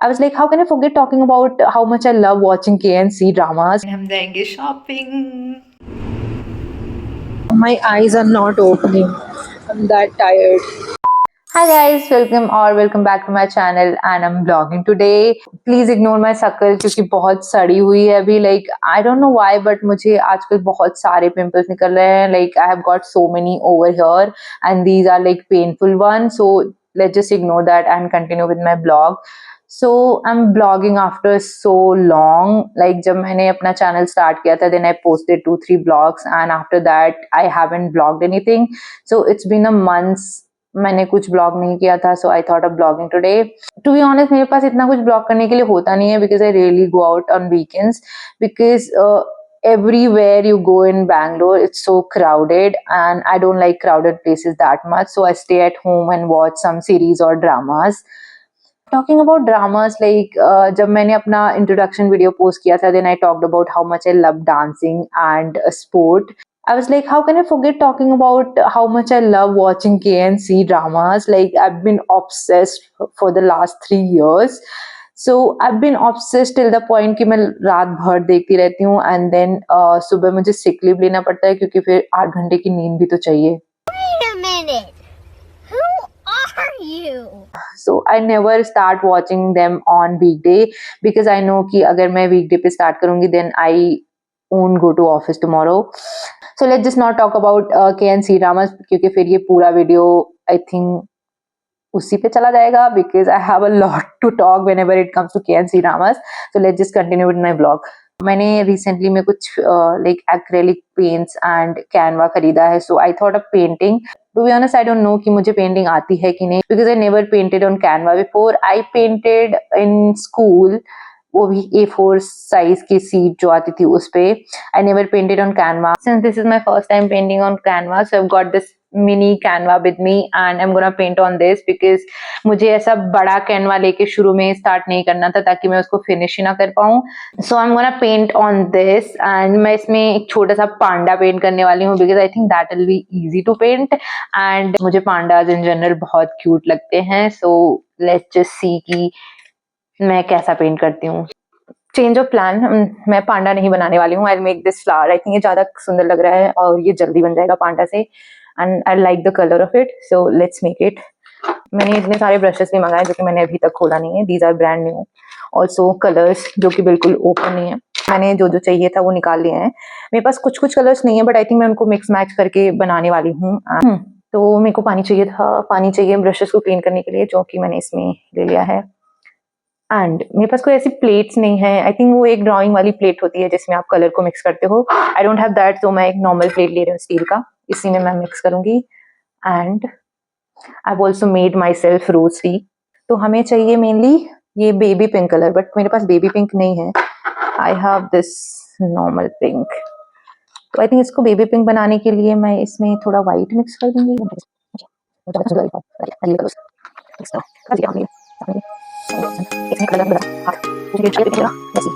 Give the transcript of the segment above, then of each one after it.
I was like, how can I forget talking about how much I love watching KNC dramas? हम जाएंगे shopping. My eyes are not opening. I'm that tired. Hi guys, welcome back to my channel and I'm vlogging today. Please ignore my शक्ल क्योंकि बहुत सड़ी हुई है अभी. Like I don't know why but मुझे आजकल बहुत सारे pimples निकल रहे हैं. Like I have got so many over here and these are like painful ones. So let's just ignore that and continue with my vlog. So I'm vlogging after so long. Like जब मैंने अपना channel start किया था, then I posted 2-3 vlogs and after that I haven't vlogged anything. So it's been a month. मैंने कुछ blog नहीं किया था, so I thought of blogging today. To be honest मेरे पास इतना कुछ ब्लॉग करने के लिए होता नहीं है because I really go out on weekends because everywhere you go in Bangalore it's so crowded and I don't like crowded places that much, so I stay at home and watch some series or dramas. Talking about dramas, like जब मैंने अपना introduction video post किया था, then I talked about how much I love dancing and sport. I was like, how can I forget talking about how much I love watching KNC dramas? Like I've been obsessed for the last 3 years. So I've been obsessed till the point कि मैं रात भर देखती रहती हूँ and then सुबह मुझे sick leave लेना पड़ता है क्योंकि फिर 8 घंटे की नींद भी तो चाहिए. Wait a minute. Who are you? So I never start watching them on weekday because I know कि अगर मैं weekday पे start करूँगी then I won't go to office tomorrow. So let's just not talk about KNC dramas क्योंकि फिर ये पूरा video I think उसी पे चला जाएगा because I have a lot to talk whenever it comes to KNC dramas. So let's just continue with my vlog. मैंने recently में कुछ like acrylic paints and canva खरीदा है, so I thought of painting. To be honest, I don't know कि मुझे painting आती है कि नहीं because I never painted on canva before. I painted in school. वो भी A4 साइज की सीट जो आती थी उस पे. I never painted on Canva. Since this is my first time painting on Canva, so I've got this mini Canva with me and I'm gonna paint on this because मुझे ऐसा बड़ा Canva लेके शुरू में स्टार्ट नहीं करना था ताकि मैं उसको फिनिश ही ना कर पाऊँ. So I'm gonna paint on this and मैं इसमें एक छोटा सा पांडा पेंट करने वाली हूँ because I think that will be easy to paint and मुझे पांडाज in general बहुत क्यूट लगते हैं. So let's just see कि मैं कैसा पेंट करती हूँ. चेंज ऑफ प्लान, मैं पांडा नहीं बनाने वाली हूँ. I make this flower. I think ये ज्यादा सुंदर लग रहा है और ये जल्दी बन जाएगा पांडा से and I like the colour of it, so let's make it. मैंने इतने सारे ब्रशेस भी मंगाए जो कि मैंने अभी तक खोला नहीं है. These are brand new. Also colours जो कि बिल्कुल ओपन नहीं है. मैंने जो जो चाहिए था वो निकाल लिया है. मेरे पास कुछ कुछ कलर्स नहीं है बट आई थिंक मैं उनको मिक्स मैच करके बनाने वाली हूँ. तो मेरे को पानी चाहिए था. पानी चाहिए ब्रशेस को क्लीन करने के लिए जो कि मैंने इसमें ले लिया है. एंड मेरे पास कोई ऐसी प्लेट्स नहीं है. आई थिंक वो एक ड्राइंग वाली प्लेट होती है जिसमें आप कलर को मिक्स करते हो. आई डोंट हैव दैट, तो मैं एक नॉर्मल प्लेट ले रही हूँ स्टील का. इसी में मैं मिक्स करूंगी. And I have also made my self rosary. तो हमें चाहिए मेनली ये बेबी पिंक कलर बट मेरे पास बेबी पिंक नहीं है. I have this normal pink. तो आई थिंक इसको बेबी पिंक बनाने के लिए मैं इसमें थोड़ा व्हाइट मिक्स कर दूंगी. इसमें कलर बड़ा हां मुझे ये चाहिए वैसी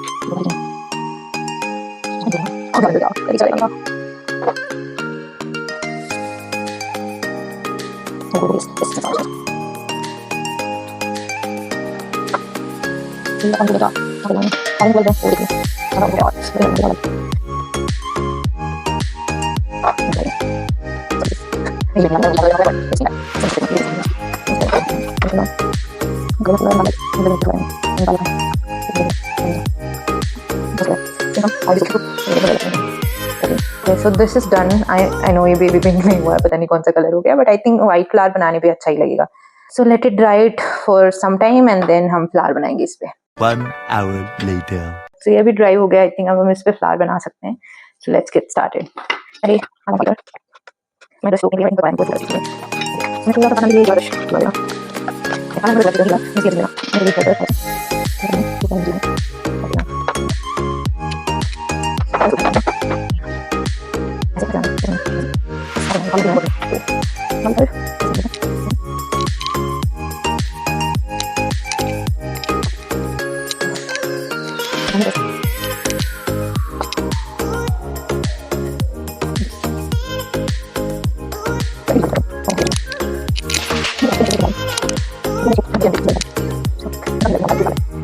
और डाल दो करी चलेगा. So this is done. I know ये बेबी पिंक नहीं हुआ है, पता नहीं कौन सा कलर हो गया but I think white flower बनाने पे अच्छा ही लगेगा. So let it dry it for some time and then हम फ्लावर बनाएंगे इस पे. 1 hour later. So ये भी ड्राई हो गया. आई थिंक अब हम इस पे फ्लावर बना सकते हैं. So let's get started. अरे हम कलर मैं रसों के लिए इनको पानी बोल रही हूँ. मैं थोड़ा सा पानी ले रश लगा. पानी में लगा दिया. इसके लिए मेरे लिए कलर है. Okay,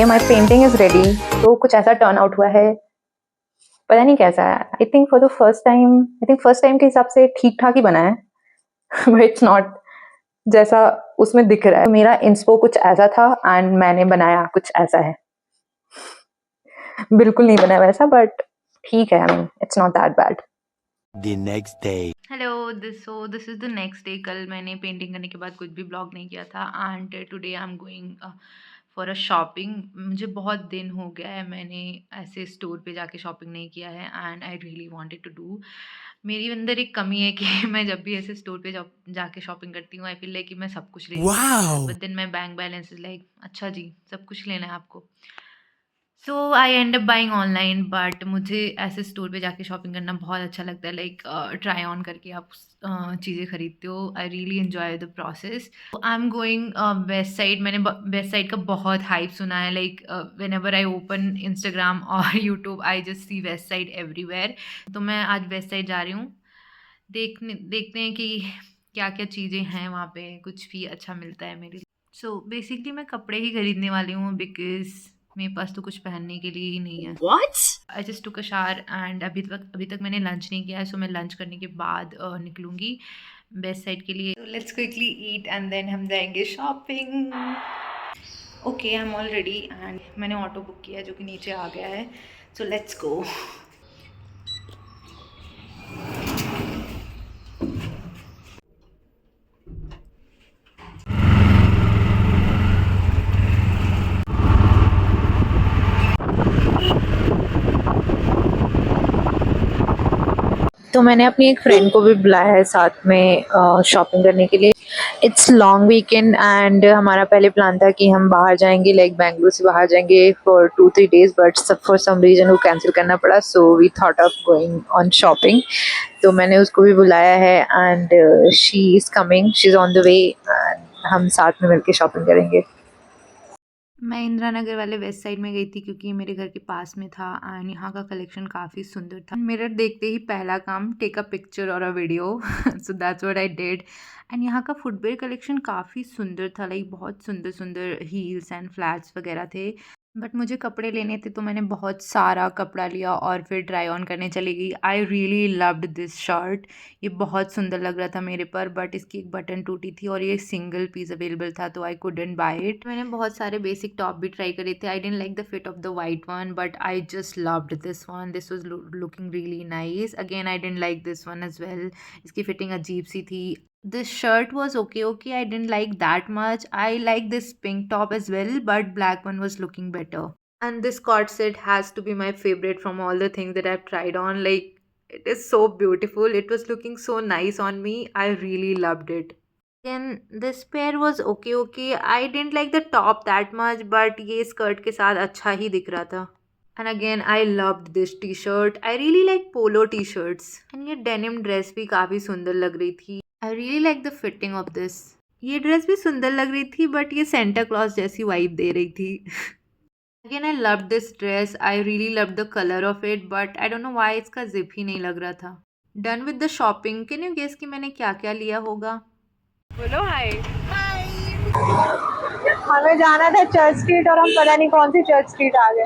my painting is ready. तो कुछ ऐसा टर्न आउट हुआ है, पता नहीं कैसा है। I think for the first time के हिसाब से ठीक ठाक ही बना है बट इट्स नॉट जैसा उसमें दिख रहा है। मेरा इंस्पो कुछ ऐसा था एंड मैंने बनाया कुछ ऐसा है। बिल्कुल नहीं बना वैसा बट ठीक है, I mean it's not that bad. The next day. Hello, this is the next day. कल मैंने पेंटिंग करने के बाद कुछ भी ब्लॉग नहीं किया था and today I am going for a shopping. मुझे बहुत दिन हो गया है मैंने ऐसे स्टोर पे जाके शॉपिंग नहीं किया है and I really wanted to do. मेरी अंदर एक कमी है कि मैं जब भी ऐसे स्टोर पे जाके शॉपिंग करती हूँ आई फील लाइक कि मैं सब कुछ ले लूँ, Wow. But then my bank balance is like अच्छा जी सब कुछ लेना है आपको। So I end up buying online, but मुझे ऐसे स्टोर पे जाके शॉपिंग करना बहुत अच्छा लगता है। लाइक ट्राई ऑन करके आप चीज़ें खरीदते हो। I really enjoy the process. I am going Westside. मैंने वेस्ट साइड का बहुत हाइप सुना है। Like whenever I open Instagram और YouTube I just see Westside everywhere. तो मैं आज वेस्ट साइड जा रही हूँ, देखते हैं कि क्या क्या चीज़ें हैं वहाँ पे, कुछ भी अच्छा मिलता है मेरे लिए। सो बेसिकली मैं कपड़े ही खरीदने वाली हूँ बिकॉज मेरे पास तो कुछ पहनने के लिए ही नहीं है। What? I just took a shower and अभी तक मैंने लंच नहीं किया है, सो मैं लंच करने के बाद निकलूंगी बेस्ट साइड के लिए। तो let's quickly eat and then हम जाएंगे shopping. Okay, I am all ready and मैंने ऑटो बुक किया है जो कि नीचे आ गया है। So let's go. तो मैंने अपनी एक फ्रेंड को भी बुलाया है साथ में शॉपिंग करने के लिए। इट्स लॉन्ग वीकेंड एंड हमारा पहले प्लान था कि हम बाहर जाएंगे, लाइक बेंगलुरु से बाहर जाएंगे for 2-3 days, but for some reason वो कैंसिल करना पड़ा। So we thought of going on shopping. तो मैंने उसको भी बुलाया है and she is coming, she is on the way and हम साथ में मिलकर शॉपिंग करेंगे। मैं इंदिरा नगर वाले वेस्ट साइड में गई थी क्योंकि ये मेरे घर के पास में था एंड यहाँ का कलेक्शन काफ़ी सुंदर था। मिरर देखते ही पहला काम, टेक अ पिक्चर और a video. So that's what I did. And यहाँ का फुटवेयर कलेक्शन काफ़ी सुंदर था, लाइक बहुत सुंदर सुंदर हील्स एंड फ्लैट्स वगैरह थे। बट मुझे कपड़े लेने थे तो मैंने बहुत सारा कपड़ा लिया और फिर ट्राई ऑन करने चली गई। I really loved this shirt. ये बहुत सुंदर लग रहा था मेरे पर, बट इसकी एक बटन टूटी थी और ये सिंगल पीस अवेलेबल था तो आई कुडंट बाय इट। मैंने बहुत सारे बेसिक टॉप भी ट्राई करे थे। I didn't like the fit of the white one but I just loved this one. This was looking really nice. Again I didn't like this one as well. इसकी fitting अजीब सी थी। This shirt was okay. I didn't like that much. I like this pink top as well, but black one was looking better. And this cord set has to be my favorite from all the things that I've tried on. Like, it is so beautiful. It was looking so nice on me. I really loved it. Then this pair was okay. I didn't like the top that much, but ये skirt के साथ अच्छा ही दिख रहा था. And again, I loved this t-shirt. I really like polo t-shirts. And ये denim dress भी काफ़ी सुंदर लग रही थी. I really like the fitting of this. ये ड्रेस भी सुंदर लग रही थी बट ये सेंटा क्लॉज जैसी वाइब दे रही थी. Again, I loved this dress. I really loved the color of it, but I don't know why इसका zip ही नहीं लग रहा था. Done with the shopping. Can you guess कि मैंने क्या क्या लिया होगा? बोलो हाय। हमें जाना था चर्च स्ट्रीट और हम पता नहीं कौन सी चर्च स्ट्रीट आ गए।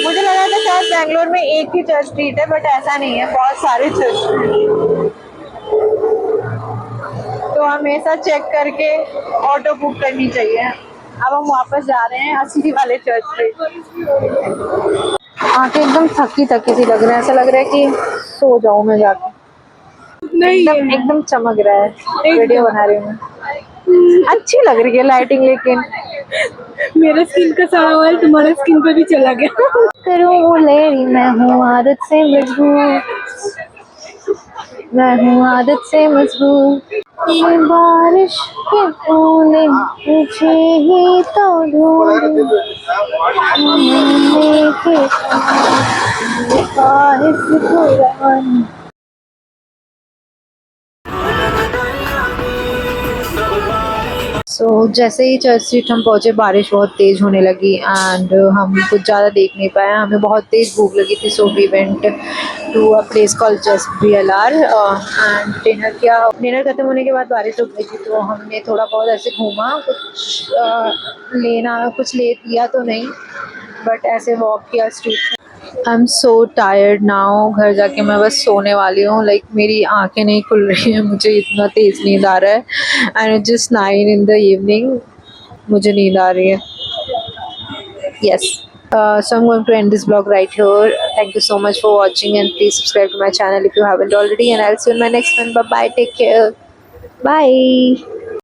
मुझे लगा था शायद बेंगलोर में एक ही चर्च स्ट्रीट है बट ऐसा नहीं है, बहुत सारे चर्च स्ट्रीट। तो हमेशा चेक करके ऑटो बुक करनी चाहिए। अब हम वापस जा रहे हैं असली वाले चर्च स्ट्रीट। आंखें एकदम थकी सी लग रहे हैं, ऐसा लग रहा है कि सो जाऊं मैं जाके। नहीं एकदम चमक रहा है। वीडियो बना रही हूँ मैं। अच्छी लग रही है लाइटिंग, लेकिन मेरा स्किन का सारा ऑयल तुम्हारे स्किन पे भी चला गया। करूँ लेडी मैं हूँ आदत से मजबूर, मैं हूँ आदत से मजबूर, ये बारिश के बूंदे मुझे ही तो ढूंढे, के ख्वाहिश पुरानी। सो जैसे ही चर्च स्ट्रीट हम पहुंचे बारिश बहुत तेज़ होने लगी एंड हम कुछ ज़्यादा देख नहीं पाए, हमें बहुत तेज़ भूख लगी थी। So we went to a place called just BLR and dinner किया। डिनर खत्म होने के बाद बारिश रुक गई थी तो हमने थोड़ा बहुत ऐसे घूमा, कुछ ले लिया तो नहीं बट ऐसे वॉक किया street. I am so tired now, घर जाके मैं बस सोने वाली हूँ। लाइक मेरी आंखें नहीं खुल रही हैं, मुझे इतना तेज़ नींद आ रहा है and it's just 9 in the evening, मुझे नींद आ रही है। Yes. So I'm going to end this vlog right here. Thank you so much for watching and please subscribe to my channel if you haven't already, and I'll see you in my next one. Bye bye, take care, bye.